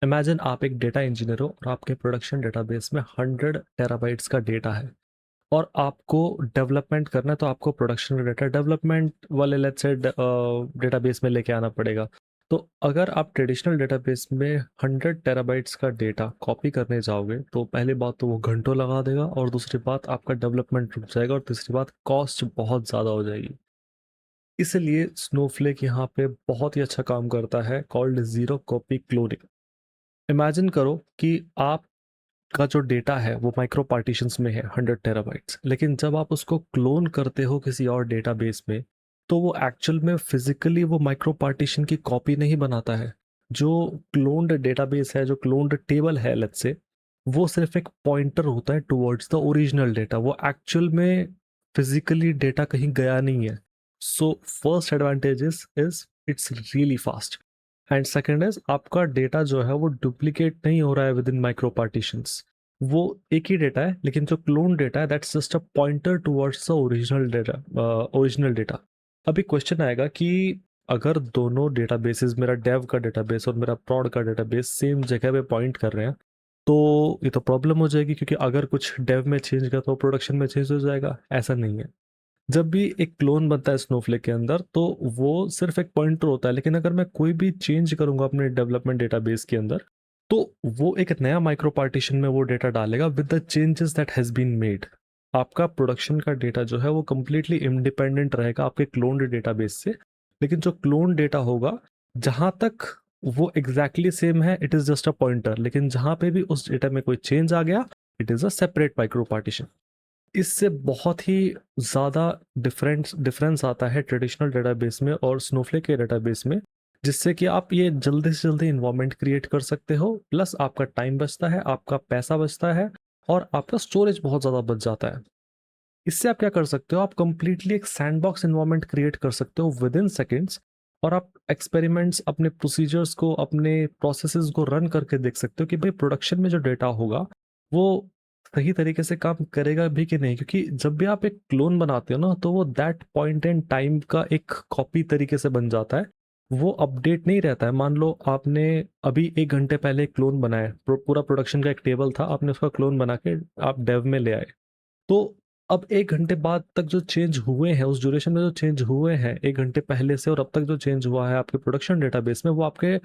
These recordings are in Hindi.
इमेजिन आप एक डेटा इंजीनियर हो और आपके प्रोडक्शन डेटाबेस में 100 टेराबाइट्स का डेटा है और आपको डेवलपमेंट करना है, तो आपको प्रोडक्शन का डेटा डेवलपमेंट वाले लेट्स से डेटाबेस में लेके आना पड़ेगा। तो अगर आप ट्रेडिशनल डेटाबेस में 100 टेराबाइट्स का डेटा कॉपी करने जाओगे तो पहली बात तो वो घंटों लगा देगा, और दूसरी बात आपका डेवलपमेंट रुक जाएगा, और तीसरी बात कॉस्ट बहुत ज़्यादा हो जाएगी। इसलिए स्नोफ्लेक यहाँ पे बहुत ही अच्छा काम करता है, called zero copy cloning. Imagine करो कि आपका जो डेटा है वो माइक्रो पार्टीशंस में है 100 टेराबाइट्स, लेकिन जब आप उसको क्लोन करते हो किसी और डेटाबेस में तो वो एक्चुअल में फिजिकली वो माइक्रो पार्टीशन की कॉपी नहीं बनाता है। जो क्लोन्ड डेटाबेस है, जो क्लोन्ड टेबल है लेट्स से, वो सिर्फ एक पॉइंटर होता है टुवर्ड्स द ओरिजिनल डेटा। वो एक्चुअल में फिजिकली डेटा कहीं गया नहीं है। So first advantage is it's really fast, and second is आपका डेटा जो है वो डुप्लीकेट नहीं हो रहा है विद इन माइक्रो पार्टीशंस। वो एक ही डेटा है, लेकिन जो क्लोन डेटा है that's just a pointer towards the original data. अभी क्वेश्चन आएगा कि अगर दोनों डेटाबेसेस, मेरा डेव का डेटाबेस और मेरा प्रॉड का डेटाबेस सेम जगह पे पॉइंट कर रहे हैं, तो ये तो प्रॉब्लम हो जाएगी, क्योंकि अगर कुछ डेव में चेंज किया तो प्रोडक्शन में चेंज हो जाएगा। ऐसा नहीं है। जब भी एक क्लोन बनता है स्नोफ्लेक के अंदर तो वो सिर्फ एक पॉइंटर होता है, लेकिन अगर मैं कोई भी चेंज करूंगा अपने डेवलपमेंट डेटाबेस के अंदर तो वो एक नया माइक्रो पार्टीशन में वो डेटा डालेगा with the changes that has been made. आपका प्रोडक्शन का डेटा जो है वो कंप्लीटली इंडिपेंडेंट रहेगा आपके क्लोन्ड डेटाबेस से, लेकिन जो क्लोन डेटा होगा, जहां तक वो एग्जैक्टली सेम है, it is just a pointer, लेकिन जहां पे भी उस डेटा में कोई चेंज आ गया, it is a separate micro partition. इससे बहुत ही ज़्यादा डिफरेंस आता है ट्रेडिशनल डेटाबेस में और स्नोफ्लेक के डेटाबेस में, जिससे कि आप ये जल्दी से जल्दी इन्वायरमेंट क्रिएट कर सकते हो, प्लस आपका टाइम बचता है, आपका पैसा बचता है, और आपका स्टोरेज बहुत ज़्यादा बच जाता है। इससे आप क्या कर सकते हो, आप कंप्लीटली एक सैंडबॉक्स इन्वायरमेंट क्रिएट कर सकते हो विद इन सेकेंड्स, और आप एक्सपेरिमेंट्स, अपने प्रोसीजर्स को, अपने प्रोसेसेस को रन करके देख सकते हो कि भाई प्रोडक्शन में जो डेटा होगा वो सही तरीके से काम करेगा भी कि नहीं। क्योंकि जब भी आप एक क्लोन बनाते हो ना, तो वो दैट पॉइंट इन टाइम का एक कॉपी तरीके से बन जाता है, वो अपडेट नहीं रहता है। मान लो आपने अभी 1 घंटे पहले एक क्लोन बनाया, पूरा प्रोडक्शन का एक टेबल था, आपने उसका क्लोन बना के आप डेव में ले आए, तो अब 1 घंटे बाद तक जो चेंज हुए हैं, उस ड्यूरेशन में जो चेंज हुए हैं 1 घंटे पहले से और अब तक जो चेंज हुआ है आपके प्रोडक्शन डेटाबेस में, वो आपके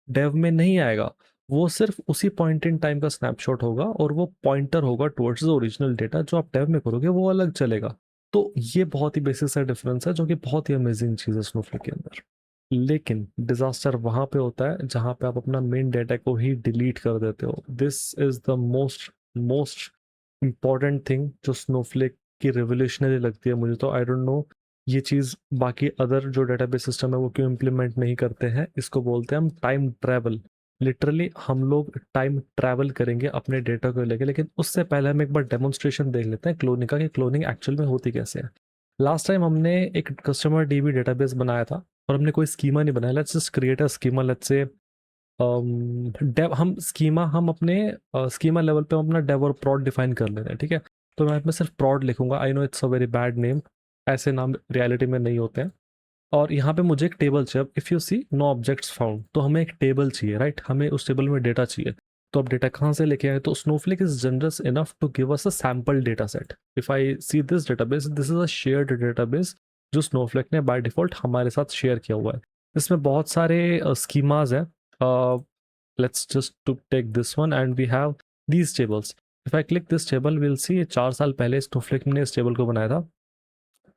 डेव में नहीं आएगा। वो सिर्फ उसी पॉइंट इन टाइम का स्नैपशॉट होगा, और वो पॉइंटर होगा टुवर्ड्स द ओरिजिनल डेटा। जो आप डेव में करोगे वो अलग चलेगा। तो ये बहुत ही बेसिक सा डिफरेंस है, जो कि बहुत ही अमेजिंग चीज़ है स्नोफ्लेक के अंदर। लेकिन डिजास्टर वहां पे होता है जहां पे आप अपना मेन डेटा को ही डिलीट कर देते हो। This is the most most important thing जो स्नोफ्लेक की रिवोल्यूशनरी लगती है मुझे। तो आई डोंट नो ये चीज़ बाकी अदर जो डेटाबेस सिस्टम है वो क्यों इम्प्लीमेंट नहीं करते हैं। इसको बोलते हैं हम टाइम ट्रैवल। लिटरली हम लोग टाइम ट्रैवल करेंगे अपने डेटा को लेके, लेकिन उससे पहले हम एक बार डेमोन्स्ट्रेशन देख लेते हैं क्लोनिंग का, कि क्लोनिंग एक्चुअल में होती कैसे है। लास्ट टाइम हमने एक कस्टमर डीबी डेटाबेस बनाया था, और हमने कोई स्कीमा नहीं बनाया। Let's just create a schema, let's say Dave, हम अपने स्कीमा लेवल पे हम अपना डेव और प्रॉड डिफाइन कर लेते हैं, ठीक है। तो मैं इसमें सिर्फ प्रॉड लिखूंगा। I know it's a very bad name, ऐसे नाम रियलिटी में नहीं होते हैं। और यहाँ पे मुझे एक टेबल चाहिए। अब if you see no objects found, तो हमें एक टेबल चाहिए, राइट। हमें उस टेबल में डेटा चाहिए। तो अब डेटा कहाँ से लेके आए, तो Snowflake is generous enough to give us a sample data set. If I see this database, this is a shared database जो स्नोफ्लेक ने बाय डिफॉल्ट हमारे साथ शेयर किया हुआ है। इसमें बहुत सारे स्कीमाज हैं। let's just to take this one and we have these tables. If I click this table, we'll see 4 साल पहले स्नोफ्लेक ने इस टेबल को बनाया था।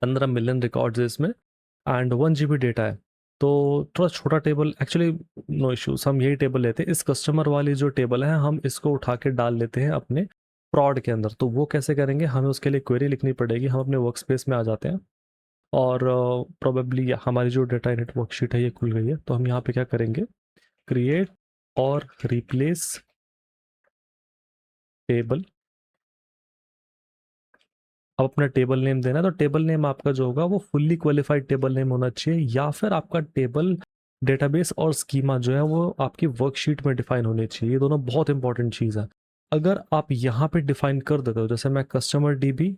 15 मिलियन रिकॉर्ड्स है इसमें, एंड 1 GB डेटा है। तो थोड़ा छोटा टेबल एक्चुअली, नो इश्यूज, हम यही टेबल लेते हैं। इस कस्टमर वाली जो टेबल है हम इसको उठा के डाल लेते हैं अपने प्रॉड के अंदर। तो वो कैसे करेंगे, हमें उसके लिए क्वेरी लिखनी पड़ेगी। हम अपने वर्क स्पेस में आ जाते हैं, और प्रोबेबली हमारी जो डेटा इनट वर्कशीट है ये खुल गई है। तो हम यहाँ पे क्या करेंगे, क्रिएट और रिप्लेस टेबल। अब अपना टेबल नेम देना है, तो टेबल नेम आपका जो होगा वो फुल्ली क्वालिफाइड टेबल नेम होना चाहिए, या फिर आपका टेबल डेटाबेस और स्कीमा जो है वो आपकी वर्कशीट में डिफाइन होनी चाहिए। ये दोनों बहुत इंपॉर्टेंट चीज़ है। अगर आप यहाँ पे डिफाइन कर देते हो, जैसे मैं कस्टमर डीबी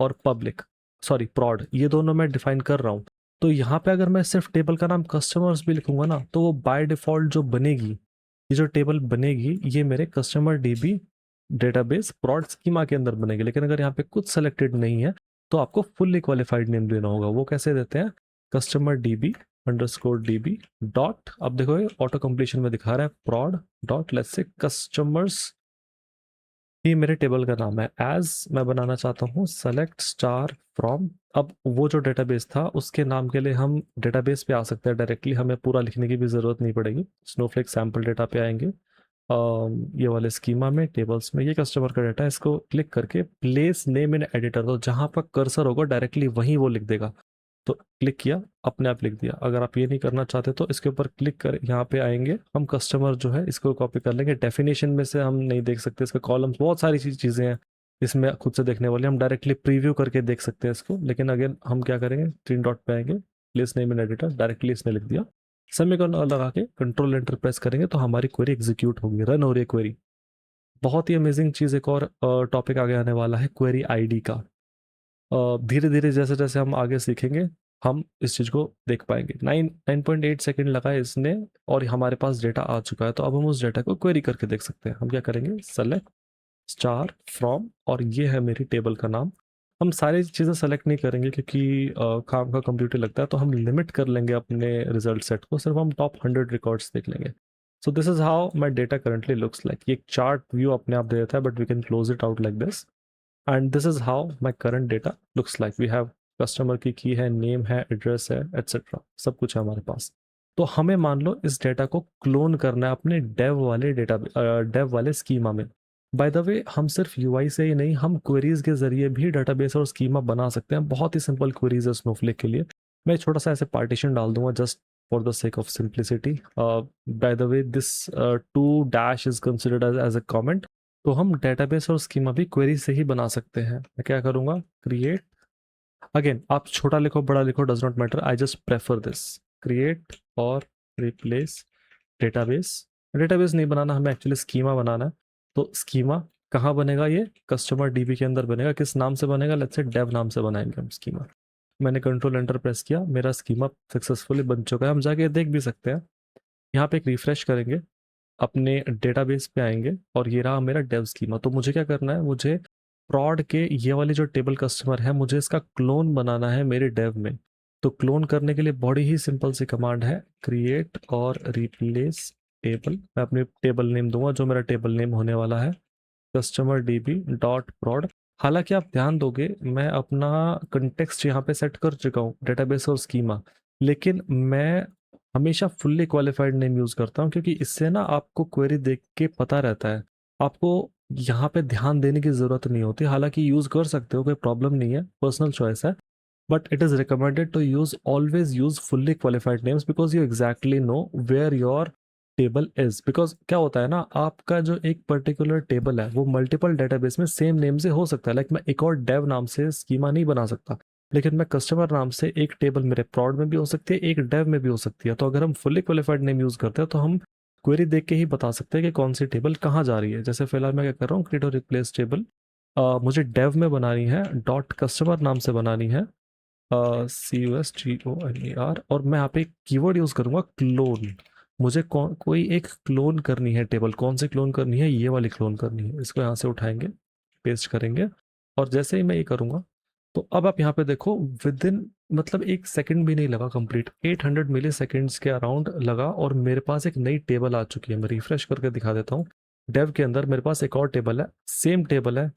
और पब्लिक, सॉरी प्रॉड, ये दोनों मैं डिफाइन कर रहा हूँ, तो यहाँ पे अगर मैं सिर्फ टेबल का नाम कस्टमर्स भी लिखूंगा ना, तो वो बाय डिफॉल्ट जो बनेगी, ये जो टेबल बनेगी ये मेरे कस्टमर डीबी डेटाबेस प्रोड स्कीमा के अंदर बनेगी। लेकिन अगर यहाँ पे कुछ सेलेक्टेड नहीं है तो आपको फुल्ली क्वालिफाइड नेम देना होगा। वो कैसे देते हैं? Customer dB underscore dB dot, अब देखो ये ऑटो कंप्लीशन में दिखा रहा है प्रोड डॉट लेट्स से कस्टमर्स, ये मेरे टेबल का नाम है। एज मैं बनाना चाहता हूँ सेलेक्ट स्टार फ्रॉम, अब वो जो डेटाबेस था उसके नाम के लिए हम डेटाबेस पे आ सकते हैं डायरेक्टली, हमें पूरा लिखने की भी ज़रूरत नहीं पड़ेगी। स्नोफ्लेक सैम्पल डेटा पे आएंगे, ये वाले स्कीमा में टेबल्स में ये कस्टमर का डाटा है, इसको क्लिक करके प्लेस नेम इन एडिटर, तो जहाँ पर कर्सर होगा डायरेक्टली वहीं वो लिख देगा। तो क्लिक किया, अपने आप लिख दिया। अगर आप ये नहीं करना चाहते तो इसके ऊपर क्लिक कर यहाँ पे आएंगे, हम कस्टमर जो है इसको कॉपी कर लेंगे। डेफिनेशन में से हम नहीं देख सकते, इसके कॉलम्स बहुत सारी चीज़ें हैं इसमें खुद से देखने वाली, हम डायरेक्टली प्रीव्यू करके देख सकते हैं इसको। लेकिन अगेन हम क्या करेंगे, 3 डॉट पे आएंगे, place name in editor, directly इसने लिख दिया। सेमीकोलन लगा के कंट्रोल एंटर प्रेस करेंगे तो हमारी क्वेरी एग्जीक्यूट होगी, रन हो रही है क्वेरी। बहुत ही अमेजिंग चीज़, एक और टॉपिक आगे आने वाला है क्वेरी आईडी का। धीरे धीरे जैसे जैसे हम आगे सीखेंगे हम इस चीज़ को देख पाएंगे। 9.8 सेकेंड लगा है इसने और हमारे पास डेटा आ चुका है। तो अब हम उस डेटा को क्वेरी करके देख सकते हैं। हम क्या करेंगे, सेलेक्ट स्टार फ्रॉम, और ये है मेरी टेबल का नाम। हम सारी चीज़ें सेलेक्ट नहीं करेंगे क्योंकि काम का कंप्यूटर लगता है, तो हम लिमिट कर लेंगे अपने रिजल्ट सेट को, सिर्फ हम टॉप 100 रिकॉर्ड्स देख लेंगे। So this is how my data currently looks like. ये एक चार्ट व्यू अपने आप दे देता है but we can close it out like this, and this is how my current data looks like. We have customer की है, नेम है, एड्रेस है, एट्सेट्रा, सब कुछ है हमारे पास। तो हमें मान लो इस डेटा को क्लोन करना है अपने डेव वाले डेटा, डेव वाले स्कीमा में। बाय द वे हम सिर्फ यूआई से ही नहीं, हम क्वेरीज के जरिए भी डेटाबेस और स्कीमा बना सकते हैं। बहुत ही सिंपल क्वेरीज है स्नोफ्लेक के लिए। मैं छोटा सा ऐसे पार्टीशन डाल दूंगा just for the sake of simplicity. By the way this 2 dash is considered as a comment. तो हम डेटाबेस और स्कीमा भी क्वेरी से ही बना सकते हैं। मैं क्या करूंगा, क्रिएट, अगेन आप छोटा लिखो बड़ा लिखो does not matter, I just prefer this, create और रिप्लेस डेटाबेस। डेटाबेस नहीं बनाना, हमें एक्चुअली स्कीमा बनाना है। तो स्कीमा कहाँ बनेगा, ये कस्टमर डीबी के अंदर बनेगा। किस नाम से बनेगा, लेट्स से डेव नाम से बनाएंगे हम स्कीमा। मैंने कंट्रोल एंटर प्रेस किया, मेरा स्कीमा सक्सेसफुली बन चुका है। हम जाके देख भी सकते हैं, यहाँ पे एक रिफ्रेश करेंगे, अपने डेटाबेस पे आएंगे और ये रहा मेरा डेव स्कीमा। तो मुझे क्या करना है, मुझे प्रॉड के ये वाली जो टेबल कस्टमर है मुझे इसका क्लोन बनाना है मेरे डेव में। तो क्लोन करने के लिए बड़ी ही सिंपल सी कमांड है, क्रिएट और रिप्लेस टेबल। मैं अपनी टेबल नेम दूंगा जो मेरा टेबल नेम होने वाला है कस्टमर डीबी डॉट प्रॉड। हालांकि आप ध्यान दोगे मैं अपना कंटेक्स्ट यहाँ पे सेट कर चुका हूँ डेटाबेस और स्कीमा, लेकिन मैं हमेशा फुल्ली क्वालिफाइड नेम यूज़ करता हूँ क्योंकि इससे ना आपको क्वेरी देख के पता रहता है, आपको यहाँ पे ध्यान देने की ज़रूरत नहीं होती। हालांकि यूज़ कर सकते हो, कोई प्रॉब्लम नहीं है, पर्सनल चॉइस है, but it is recommended to use always use fully qualified names because you exactly know where your table is. Because क्या होता है ना, आपका जो एक पर्टिकुलर टेबल है वो मल्टीपल डेटाबेस में सेम नेम से हो सकता है। लाइक मैं एक और डेव नाम से स्कीमा नहीं बना सकता, लेकिन मैं कस्टमर नाम से एक टेबल मेरे प्रॉड में भी हो सकती है, एक डेव में भी हो सकती है। तो अगर हम फुल्ली क्वालिफाइड नेम यूज करते हैं तो हम क्वेरी देख के ही बता सकते हैं कि कौन सी टेबल कहाँ जा रही है। जैसे फिलहाल मैं क्या कर रहा हूँ, क्रिएट और रिप्लेस टेबल मुझे डेव में बनानी है, डॉट कस्टमर नाम से बनानी है, CUSTONER, और मैं यहाँ पे एक कीवर्ड यूज करूंगा क्लोन। मुझे कोई एक क्लोन करनी है टेबल, कौन सी क्लोन करनी है, ये वाली क्लोन करनी है। इसको यहाँ से उठाएंगे, पेस्ट करेंगे, और जैसे ही मैं ये करूंगा तो अब आप यहाँ पे देखो विद इन मतलब 1 सेकंड भी नहीं लगा, कंप्लीट 800 मिली सेकेंड्स के अराउंड लगा और मेरे पास एक नई टेबल आ चुकी है। मैं रिफ्रेश करके दिखा देता हूँ, डेव के अंदर मेरे पास एक और टेबल है,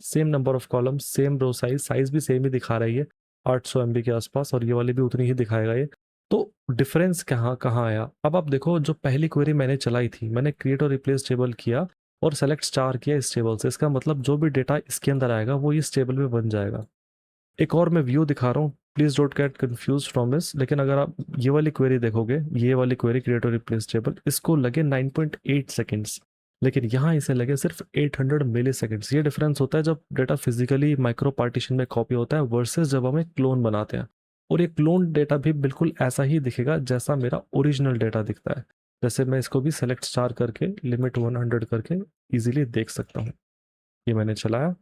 same number of column, same row size, size भी सेम ही दिखा रही है 800 MB के आसपास, और ये वाली भी उतनी ही दिखाएगा ये। तो डिफरेंस कहाँ कहाँ आया, अब आप देखो जो पहली क्वेरी मैंने चलाई थी, मैंने क्रिएट और रिप्लेस टेबल किया और सेलेक्ट स्टार किया इस टेबल से, इसका मतलब जो भी डेटा इसके अंदर आएगा वो इस टेबल में बन जाएगा। एक और मैं व्यू दिखा रहा हूँ, please don't get confuse from this, लेकिन अगर आप ये वाली क्वेरी देखोगे, ये वाली क्वेरी क्रिएट और रिप्लेस टेबल, इसको लगे 9.8 सेकेंड्स, लेकिन यहाँ इसे लगे सिर्फ 800 मिली सेकेंड्स। ये डिफरेंस होता है जब डेटा फिजिकली माइक्रो पार्टीशन में कॉपी होता है वर्सेस जब हम एक क्लोन बनाते हैं। और ये क्लोन डेटा भी बिल्कुल ऐसा ही दिखेगा जैसा मेरा ओरिजिनल डेटा दिखता है। जैसे मैं इसको भी सेलेक्ट स्टार करके लिमिट 100 करके इजीली देख सकता हूँ। ये मैंने चलाया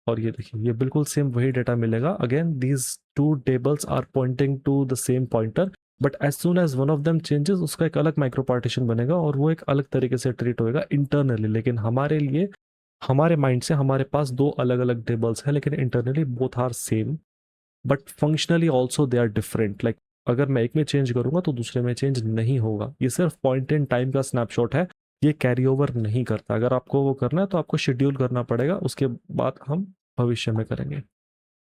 और ये देखिए ये बिल्कुल सेम वही डेटा मिलेगा। Again these 2 tables are pointing to the same pointer, but as soon as one of them changes उसका एक अलग माइक्रो पार्टीशन बनेगा और वो एक अलग तरीके से ट्रीट होएगा इंटरनली। लेकिन हमारे लिए, हमारे माइंड से हमारे पास दो अलग अलग टेबल्स हैं, लेकिन internally both are same, but functionally also they are different. Like अगर मैं एक में चेंज करूंगा तो दूसरे में चेंज नहीं होगा। ये सिर्फ पॉइंट इन टाइम का स्नैपशॉट है, ये कैरी ओवर नहीं करता। अगर आपको वो करना है तो आपको शेड्यूल करना पड़ेगा, उसके बाद हम भविष्य में करेंगे।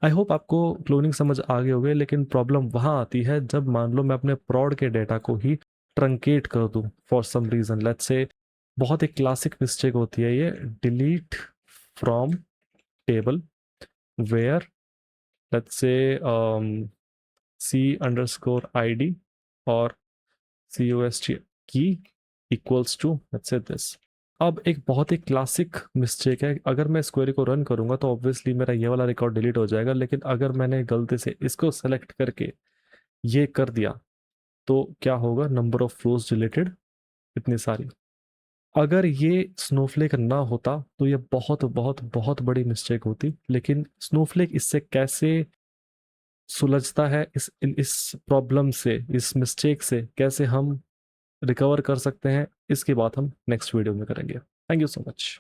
आई होप आपको क्लोनिंग समझ आ गए होगे, लेकिन प्रॉब्लम वहां आती है जब मान लो मैं अपने प्रॉड के डेटा को ही ट्रंकेट कर दूं for some reason. Let's say बहुत एक क्लासिक मिस्टेक होती है ये, delete from table where let's say C underscore I D और सी ओ एस टी की equals to let's say this. अब एक बहुत ही क्लासिक मिस्टेक है, अगर मैं इस क्वेरी को रन करूंगा तो ऑब्वियसली मेरा ये वाला रिकॉर्ड डिलीट हो जाएगा, लेकिन अगर मैंने गलती से इसको सेलेक्ट करके ये कर दिया तो क्या होगा, नंबर ऑफ रोज डिलीटेड इतनी सारी। अगर ये स्नोफ्लेक ना होता तो ये बहुत बहुत बहुत बड़ी मिस्टेक होती। लेकिन स्नोफ्लेक इससे कैसे सुलझता है, इस प्रॉब्लम से, इस मिस्टेक से कैसे हम रिकवर कर सकते हैं, इसकी बात हम नेक्स्ट वीडियो में करेंगे। Thank you so much.